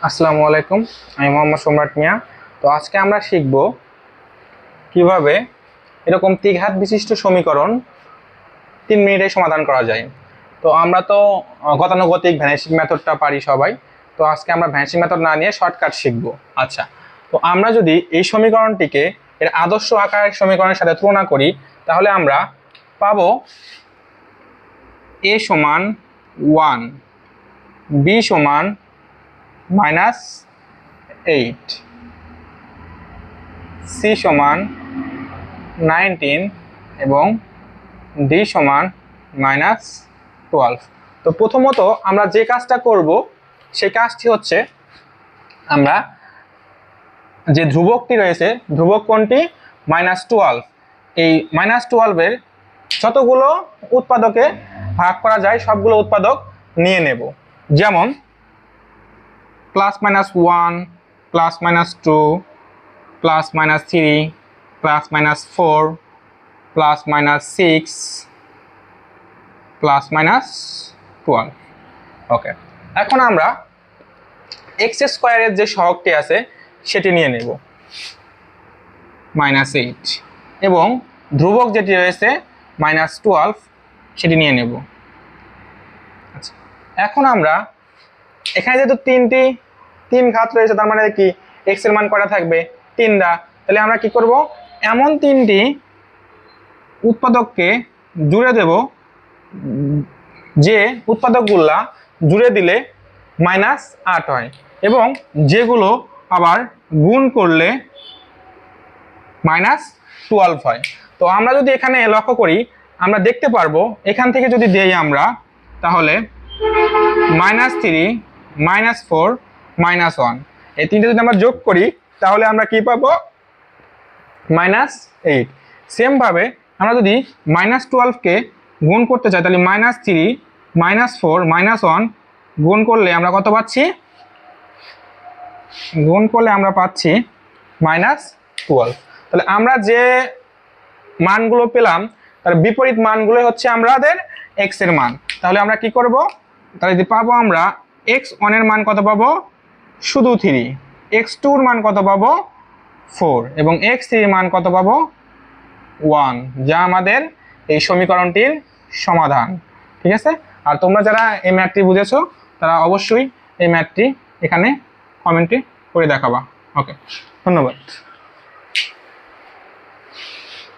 আসসালামু আলাইকুম, আমি মোহাম্মদ সম্রাট মিয়া। তো আজকে আমরা শিখব কিভাবে এরকম ত্রিঘাত বিশিষ্ট সমীকরণ 3 মিনিটে সমাধান করা যায়। তো আমরা তো গতানুগতিক ভ্যানিশিং মেথডটা পারি সবাই। তো আজকে আমরা ভ্যানিশিং মেথড না নিয়ে শর্টকাট শিখব। আচ্ছা, তো আমরা যদি এই সমীকরণটিকে এর আদর্শ আকারের সমীকরণের সাথে তুলনা করি, তাহলে আমরা পাবো a সমান 1, b সমান -8, c সমান 19 এবং d সমান -12। তো প্রথমত আমরা যে কাজটা করব সেই কাজটি হচ্ছে, আমরা যে ধ্রুবকটি রয়েছে, ধ্রুবক কোণটি -12, এই -12-এর যতগুলো উৎপাদকে ভাগ করা যায় সবগুলো উৎপাদক নিয়ে নেব। যেমন +-1, +-2, +-3, +-4, +-6, +-12। ওকে, এখন আমরা x² যে সহগটি আছে সেটি নিয়ে নেব -8, এবং ধ্রুবক যেটি রয়েছে -12 সেটি নিয়ে নেব। আচ্ছা, এখন আমরা এখানে যেহেতু তিন ঘাত রয়েছে, তার মানে কি x এর মান কয়টা থাকবে? 3টা। তাহলে আমরা কি করব, এমন 3টি উৎপাদককে জুড়ে দেব যে উৎপাদকগুলা জুড়ে দিলে -8 হয়, এবং যেগুলো আবার গুণ করলে -12 হয়। তো আমরা যদি এখানে লক্ষ্য করি, আমরা দেখতে পারবো এখান থেকে যদি দেই আমরা, তাহলে -3, -4, -1 এই তিনটে যদি আমরা যোগ করি তাহলে আমরা কি পাবো? -8। সেম ভাবে আমরা যদি -12কে গুণ করতে চাই, তাহলে -3, -4, -1 গুণ করলে আমরা কত পাচ্ছি? গুণ করলে আমরা পাচ্ছি -12। তাহলে আমরা যে মানগুলো পেলাম তার বিপরীত মানগুলো হচ্ছে আমাদের x এর মান। তাহলে আমরা কি করব, তাহলে যদি পাবো আমরা x1 এর মান কত পাবো? শুধু 3। x2 এর মান কত পাবো? 4। এবং x3 এর মান কত পাবো? 1, যা আমাদের এই সমীকরণটির সমাধান। ঠিক আছে? আর তোমরা যারা এই ম্যাথটি বুঝেছো তারা অবশ্যই এই ম্যাথটি এখানে কমেন্টে করে দেখাবা। ওকে, ধন্যবাদ।